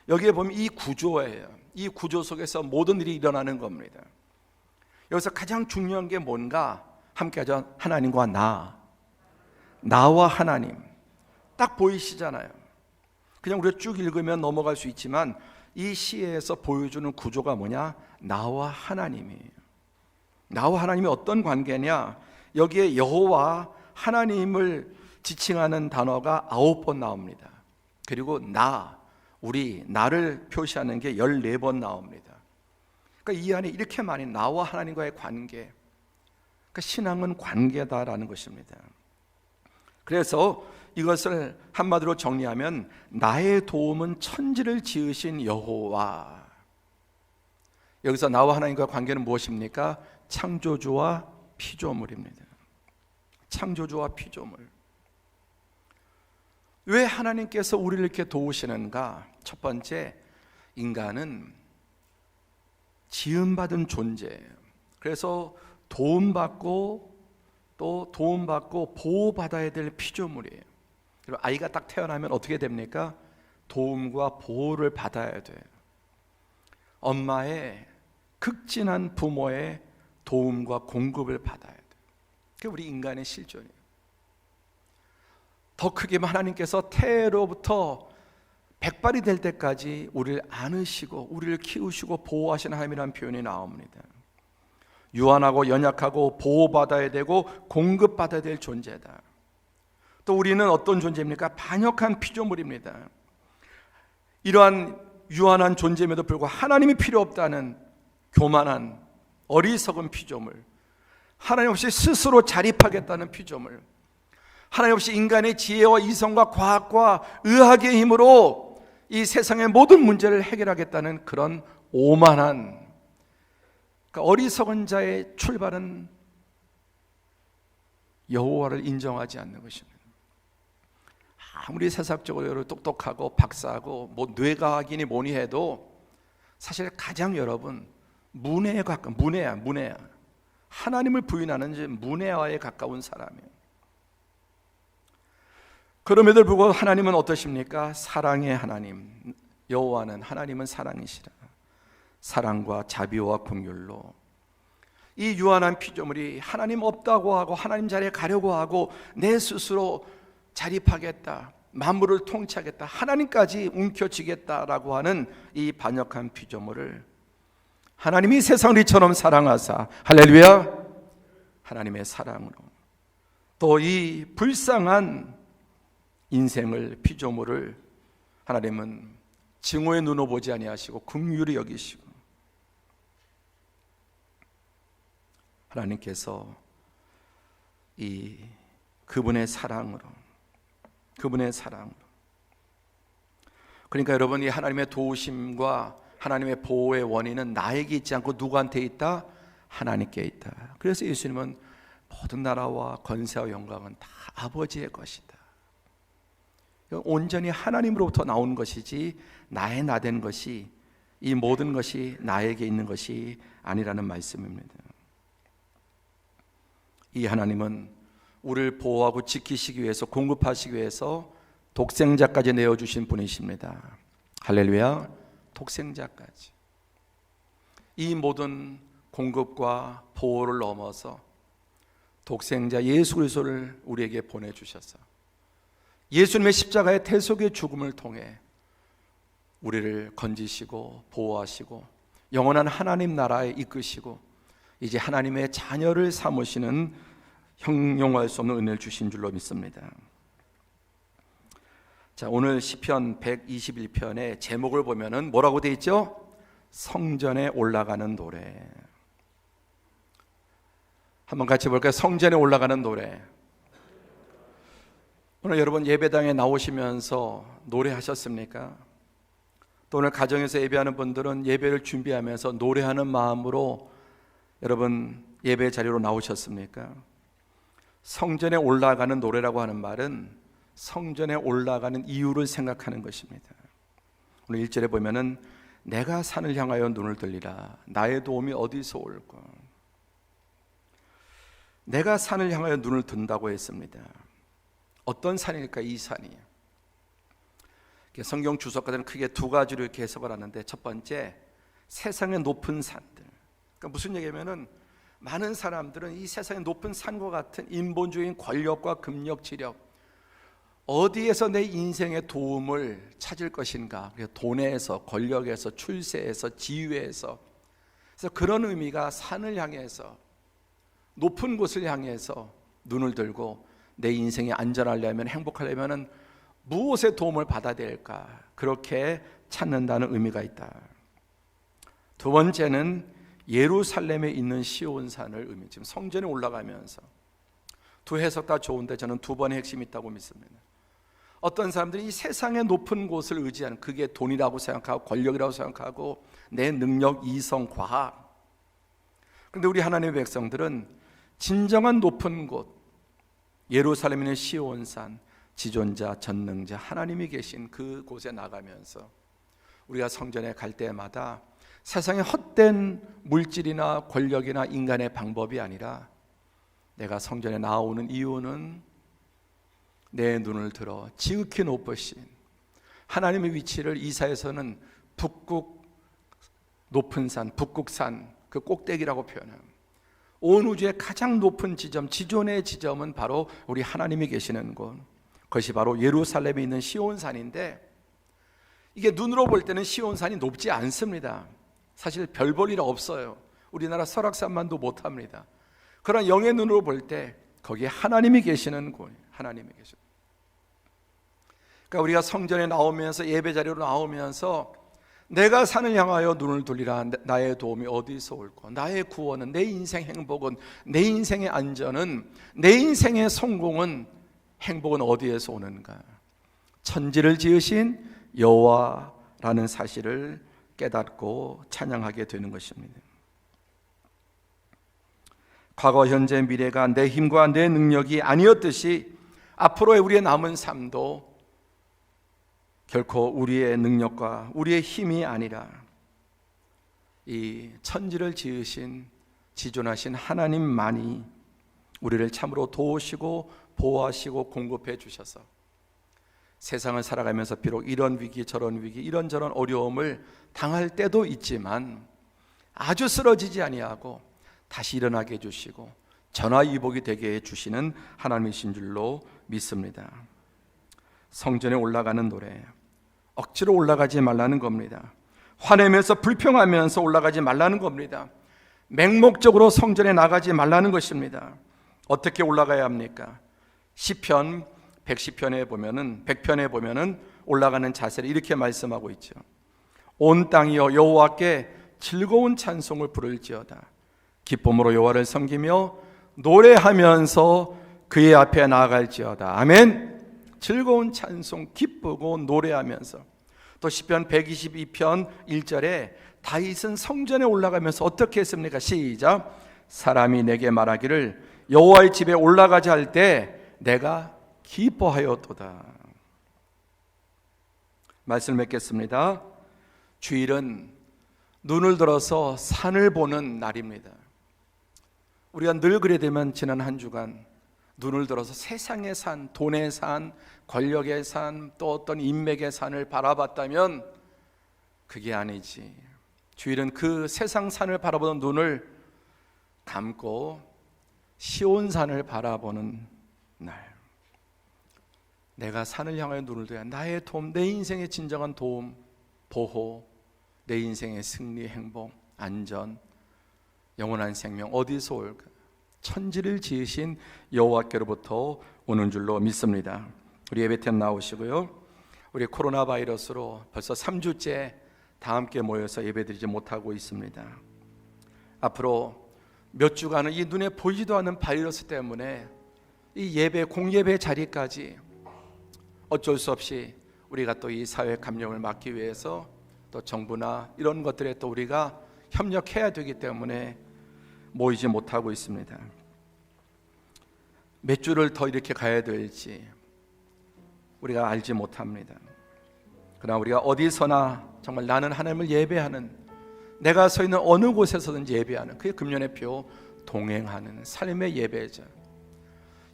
여기에 보면 이 구조예요. 이 구조 속에서 모든 일이 일어나는 겁니다. 여기서 가장 중요한 게 뭔가? 함께 하죠. 하나님과 나와 하나님. 딱 보이시잖아요. 그냥 우리가 쭉 읽으면 넘어갈 수 있지만 이 시에서 보여주는 구조가 뭐냐? 나와 하나님이에요. 나와 하나님이 어떤 관계냐? 여기에 여호와 하나님을 지칭하는 단어가 9번 나옵니다. 그리고 나를 표시하는 게 14번 나옵니다. 그러니까 이 안에 이렇게 많이 나와 하나님과의 관계, 그러니까 신앙은 관계다라는 것입니다. 그래서 이것을 한마디로 정리하면 나의 도움은 천지를 지으신 여호와. 여기서 나와 하나님과의 관계는 무엇입니까? 창조주와 피조물입니다. 창조주와 피조물. 왜 하나님께서 우리를 이렇게 도우시는가? 첫 번째, 인간은 지음받은 존재예요. 그래서 도움받고 또 도움받고 보호받아야 될 피조물이에요. 그리고 아이가 딱 태어나면 어떻게 됩니까? 도움과 보호를 받아야 돼요. 엄마의 극진한 부모의 도움과 공급을 받아야 돼요. 그게 우리 인간의 실존이에요. 더 크게 하나님께서 태로부터 백발이 될 때까지 우리를 안으시고 우리를 키우시고 보호하시는 하나님이라는 표현이 나옵니다. 유한하고 연약하고 보호받아야 되고 공급받아야 될 존재다. 또 우리는 어떤 존재입니까? 반역한 피조물입니다. 이러한 유한한 존재임에도 불구하고 하나님이 필요 없다는 교만한 어리석은 피조물, 하나님 없이 스스로 자립하겠다는 피조물, 하나님 없이 인간의 지혜와 이성과 과학과 의학의 힘으로 이 세상의 모든 문제를 해결하겠다는 그런 오만한, 그러니까 어리석은 자의 출발은 여호와를 인정하지 않는 것입니다. 아무리 세상적으로 똑똑하고 박사하고 뭐 뇌과학이니 뭐니 해도 사실 가장 여러분 문해에 가까운, 문해야. 하나님을 부인하는 문해와에 가까운 사람이에요. 그럼에도 불구하고 하나님은 어떠십니까? 사랑의 하나님. 여호와는 하나님은 사랑이시라. 사랑과 자비와 긍휼로 이 유한한 피조물이 하나님 없다고 하고 하나님 자리에 가려고 하고 내 스스로 자립하겠다, 만물을 통치하겠다, 하나님까지 움켜쥐겠다라고 하는 이 반역한 피조물을 하나님이 세상을 이처럼 사랑하사, 할렐루야, 하나님의 사랑으로 또 이 불쌍한 인생을, 피조물을 하나님은 증오의 눈으로 보지 아니하시고 긍휼히 여기시고 하나님께서 이 그분의 사랑으로 그러니까 여러분, 이 하나님의 도우심과 하나님의 보호의 원인은 나에게 있지 않고 누구한테 있다? 하나님께 있다. 그래서 예수님은 모든 나라와 권세와 영광은 다 아버지의 것이다. 온전히 하나님으로부터 나온 것이지 나의 나된 것이, 이 모든 것이 나에게 있는 것이 아니라는 말씀입니다. 이 하나님은 우리를 보호하고 지키시기 위해서, 공급하시기 위해서 독생자까지 내어주신 분이십니다. 할렐루야, 독생자까지. 이 모든 공급과 보호를 넘어서 독생자 예수 그리스도를 우리에게 보내주셔서 예수님의 십자가의 대속의 죽음을 통해 우리를 건지시고 보호하시고 영원한 하나님 나라에 이끄시고 이제 하나님의 자녀를 삼으시는 형용할 수 없는 은혜를 주신 줄로 믿습니다. 자, 오늘 시편 121편의 제목을 보면은 뭐라고 되어 있죠? 성전에 올라가는 노래. 한번 같이 볼까요? 성전에 올라가는 노래. 오늘 여러분 예배당에 나오시면서 노래하셨습니까? 또 오늘 가정에서 예배하는 분들은 예배를 준비하면서 노래하는 마음으로 여러분 예배 자리로 나오셨습니까? 성전에 올라가는 노래라고 하는 말은 성전에 올라가는 이유를 생각하는 것입니다. 오늘 1절에 보면은 내가 산을 향하여 눈을 들리라. 나의 도움이 어디서 올까? 내가 산을 향하여 눈을 든다고 했습니다. 어떤 산일까? 이 산이. 성경 주석가들은 크게 두 가지로 이렇게 해석을 하는데, 첫 번째, 세상의 높은 산들. 그러니까 무슨 얘기냐면은 많은 사람들은 이 세상의 높은 산과 같은 인본주의인 권력과 금력, 지력, 어디에서 내 인생의 도움을 찾을 것인가? 돈에서, 권력에서, 출세에서, 지위에서. 그래서 그런 의미가 산을 향해서, 높은 곳을 향해서 눈을 들고 내 인생이 안전하려면, 행복하려면 무엇의 도움을 받아야 될까? 그렇게 찾는다는 의미가 있다. 두 번째는 예루살렘에 있는 시온산을 의미, 지금 성전에 올라가면서 두 해석 다 좋은데 저는 두 번의 핵심이 있다고 믿습니다. 어떤 사람들이 이 세상의 높은 곳을 의지하는, 그게 돈이라고 생각하고 권력이라고 생각하고 내 능력, 이성, 과학. 그런데 우리 하나님의 백성들은 진정한 높은 곳, 예루살렘에 있는 시온산, 지존자, 전능자 하나님이 계신 그 곳에 나가면서 우리가 성전에 갈 때마다 세상의 헛된 물질이나 권력이나 인간의 방법이 아니라 내가 성전에 나오는 이유는 내 눈을 들어 지극히 높으신 하나님의 위치를 이사에서는 북극 높은 산, 북극산 그 꼭대기라고 표현합니다. 온 우주의 가장 높은 지점, 지존의 지점은 바로 우리 하나님이 계시는 곳, 그것이 바로 예루살렘에 있는 시온산인데, 이게 눈으로 볼 때는 시온산이 높지 않습니다. 사실 별 볼 일 없어요. 우리나라 설악산만도 못합니다. 그러나 영의 눈으로 볼 때 거기에 하나님이 계시는 곳, 하나님이 계시는. 그러니까 우리가 성전에 나오면서, 예배 자리로 나오면서 내가 산을 향하여 눈을 돌리라. 나의 도움이 어디서 올까? 나의 구원은, 내 인생 행복은, 내 인생의 안전은, 내 인생의 성공은, 행복은 어디에서 오는가? 천지를 지으신 여호와라는 사실을 깨닫고 찬양하게 되는 것입니다. 과거, 현재, 미래가 내 힘과 내 능력이 아니었듯이 앞으로의 우리의 남은 삶도 결코 우리의 능력과 우리의 힘이 아니라 이 천지를 지으신 지존하신 하나님만이 우리를 참으로 도우시고 보호하시고 공급해 주셔서 세상을 살아가면서 비록 이런 위기 저런 위기 이런저런 어려움을 당할 때도 있지만 아주 쓰러지지 아니하고 다시 일어나게 해주시고 전화위복이 되게 해주시는 하나님이신 줄로 믿습니다. 성전에 올라가는 노래, 억지로 올라가지 말라는 겁니다. 화내면서 불평하면서 올라가지 말라는 겁니다. 맹목적으로 성전에 나가지 말라는 것입니다. 어떻게 올라가야 합니까? 시편 110편에 보면은 100편에 보면은 올라가는 자세를 이렇게 말씀하고 있죠. 온 땅이여 여호와께 즐거운 찬송을 부를지어다. 기쁨으로 여호와를 섬기며 노래하면서 그의 앞에 나아갈지어다. 아멘. 즐거운 찬송, 기쁘고 노래하면서. 또 시편 122편 1절에 다윗은 성전에 올라가면서 어떻게 했습니까? 시작. 사람이 내게 말하기를 여호와의 집에 올라가자 할 때 내가 기뻐하였도다. 말씀을 맺겠습니다. 주일은 눈을 들어서 산을 보는 날입니다. 우리가 늘 그래 되면 지난 한 주간 눈을 들어서 세상의 산, 돈의 산, 권력의 산, 또 어떤 인맥의 산을 바라봤다면 그게 아니지. 주일은 그 세상 산을 바라보는 눈을 감고 시온산을 바라보는 날. 내가 산을 향하여 눈을 들어 나의 도움, 내 인생의 진정한 도움, 보호, 내 인생의 승리, 행복, 안전, 영원한 생명 어디서 올까? 천지를 지으신 여호와께로부터 오는 줄로 믿습니다. 우리 예배팀 나오시고요. 우리 코로나 바이러스로 벌써 3주째 다 함께 모여서 예배드리지 못하고 있습니다. 앞으로 몇 주간은 이 눈에 보이지도 않는 바이러스 때문에 이 예배, 공예배 자리까지 어쩔 수 없이 우리가 또 이 사회 감염을 막기 위해서 또 정부나 이런 것들에 또 우리가 협력해야 되기 때문에 모이지 못하고 있습니다. 몇 주를 더 이렇게 가야 될지 우리가 알지 못합니다. 그러나 우리가 어디서나 정말 나는 하나님을 예배하는, 내가 서 있는 어느 곳에서든지 예배하는, 그게 금년의 표 동행하는 삶의 예배죠.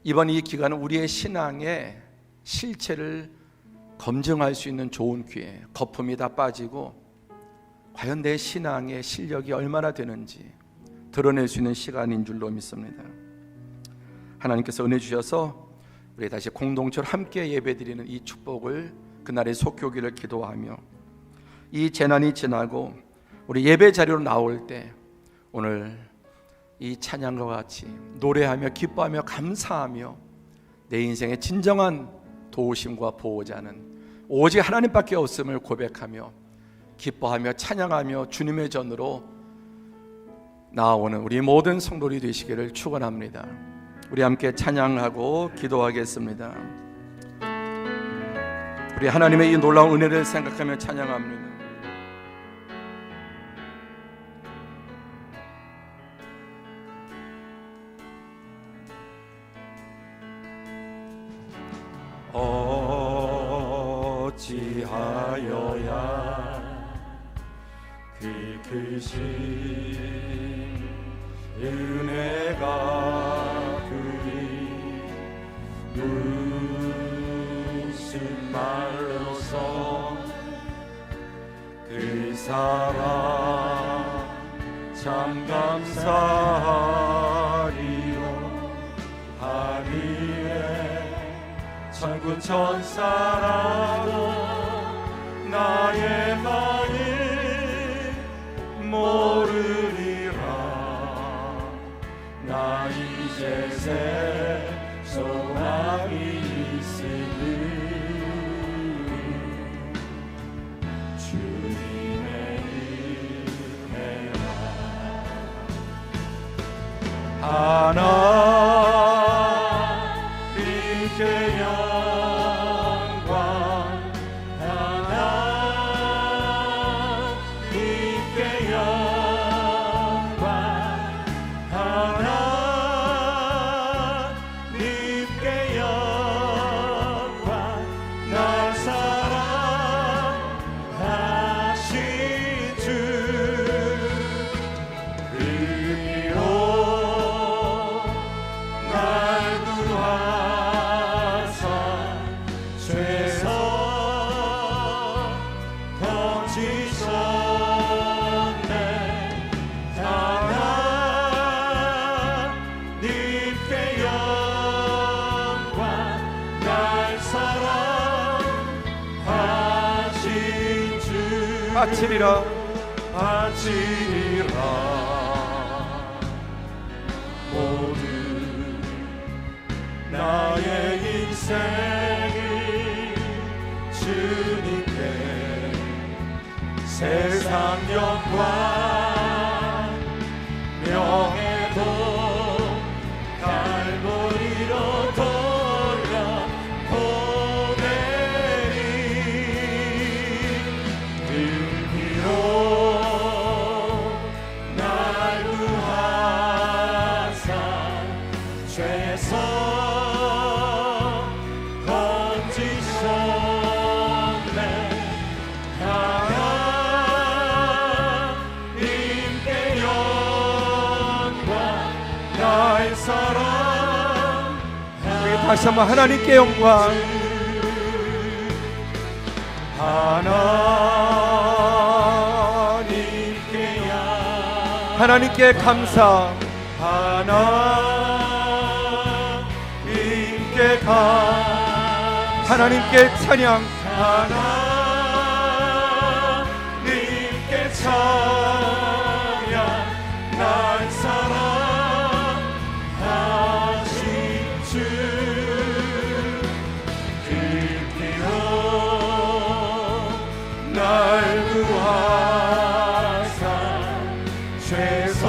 이번 이 기간은 우리의 신앙의 실체를 검증할 수 있는 좋은 기회, 거품이 다 빠지고 과연 내 신앙의 실력이 얼마나 되는지 드러낼 수 있는 시간인 줄로 믿습니다. 하나님께서 은혜 주셔서 우리 다시 공동체로 함께 예배드리는 이 축복을, 그날의 속교기를 기도하며 이 재난이 지나고 우리 예배 자리로 나올 때 오늘 이 찬양과 같이 노래하며 기뻐하며 감사하며 내 인생의 진정한 도우심과 보호자는 오직 하나님밖에 없음을 고백하며 기뻐하며 찬양하며 주님의 전으로 나아오는 우리 모든 성도들이 되시기를 축원합니다. 우리 함께 찬양하고 기도하겠습니다. 우리 하나님의 이 놀라운 은혜를 생각하며 찬양합니다. 어찌하여야 그 크신 은혜가 그리 무슨 말로서 그 사랑 참 감사하리요. 하늘에 천군 천사라도 나의 마음 모르리라. 나 이제 새 소망이 있으니 주님의 은혜라. 하나님께 영광, 하나님께 영광, 하나님께 영광. 날 사랑하신 주 그리로 날 구하사 죄서 건지셨네. 하나님께 영광. 날 사랑하신 주 바치리라, 바치리라. 모두 나의 인생이 주님께 세상 영광 명예도 갈보리로 돌려 보내리. 은혜로 날 구하사 죄서 건지셨네. 하나님께 영광. 날 사랑하신 우리 다시 한번 하나님께 영광. 하나님께 하나님께 감사. 하나님께 하나님께 찬양. 하나님께 찬양. 날 사랑하신 주 그 피로 날 구하사 죄서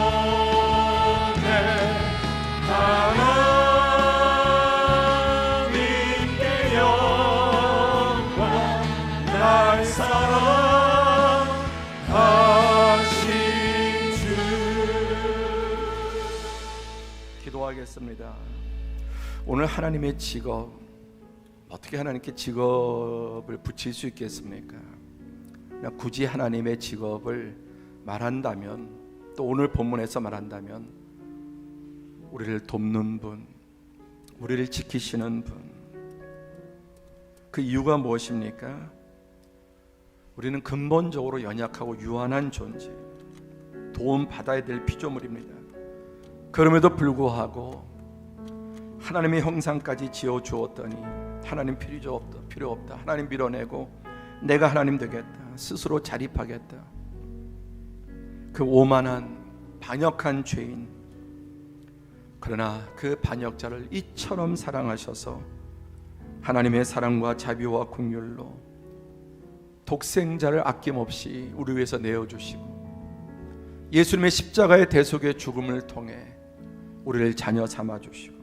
건지셨네. 하나님께 영광. 날 사랑하신 주. 기도하겠습니다. 오늘 하나님의 직업, 어떻게 하나님께 직업을 붙일 수 있겠습니까? 그냥 굳이 하나님의 직업을 말한다면, 또 오늘 본문에서 말한다면, 우리를 돕는 분, 우리를 지키시는 분. 그 이유가 무엇입니까? 우리는 근본적으로 연약하고 유한한 존재, 도움 받아야 될 피조물입니다. 그럼에도 불구하고 하나님의 형상까지 지어 주었더니 하나님 필요 없다. 하나님 밀어내고 내가 하나님 되겠다. 스스로 자립하겠다. 그 오만한 반역한 죄인, 그러나 그 반역자를 이처럼 사랑하셔서 하나님의 사랑과 자비와 긍휼로 독생자를 아낌없이 우리 위해서 내어주시고 예수님의 십자가의 대속의 죽음을 통해 우리를 자녀 삼아주시고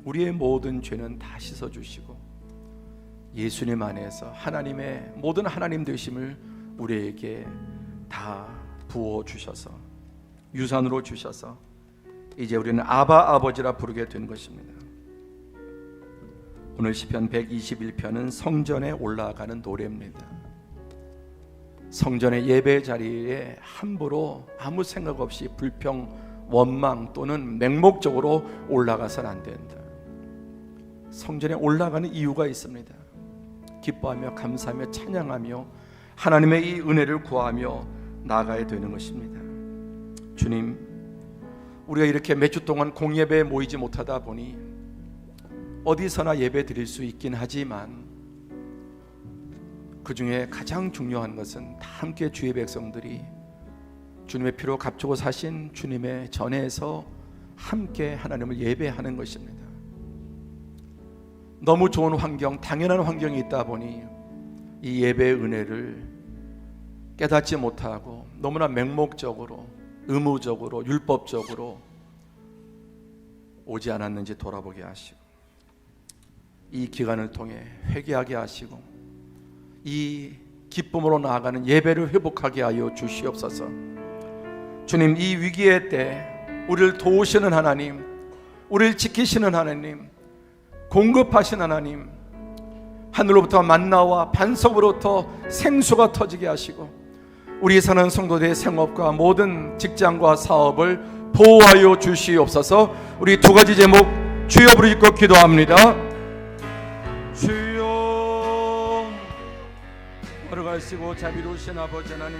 우리의 모든 죄는 다 씻어주시고 예수님 안에서 하나님의 모든 하나님 되심을 우리에게 다 부어주셔서 유산으로 주셔서 이제 우리는 아바 아버지라 부르게 된 것입니다. 오늘 시편 121편은 성전에 올라가는 노래입니다. 성전의 예배 자리에 함부로 아무 생각 없이 불평, 원망 또는 맹목적으로 올라가서는 안 된다. 성전에 올라가는 이유가 있습니다. 기뻐하며 감사하며 찬양하며 하나님의 이 은혜를 구하며 나아가야 되는 것입니다. 주님, 우리가 이렇게 몇 주 동안 공예배에 모이지 못하다 보니 어디서나 예배 드릴 수 있긴 하지만 그 중에 가장 중요한 것은 다 함께 주의 백성들이 주님의 피로 값주고 사신 주님의 전에서 함께 하나님을 예배하는 것입니다. 너무 좋은 환경, 당연한 환경이 있다 보니 이 예배의 은혜를 깨닫지 못하고 너무나 맹목적으로, 의무적으로, 율법적으로 오지 않았는지 돌아보게 하시고 이 기간을 통해 회개하게 하시고 이 기쁨으로 나아가는 예배를 회복하게 하여 주시옵소서. 주님, 이 위기의 때 우리를 도우시는 하나님, 우리를 지키시는 하나님, 공급하신 하나님, 하늘로부터 만나와 반석으로부터 생수가 터지게 하시고 우리 사는 성도들의 생업과 모든 직장과 사업을 보호하여 주시옵소서. 우리 두 가지 제목 주여 부르짖고 기도합니다. 주여, 걸어가시고 자비로우신 아버지 하나님,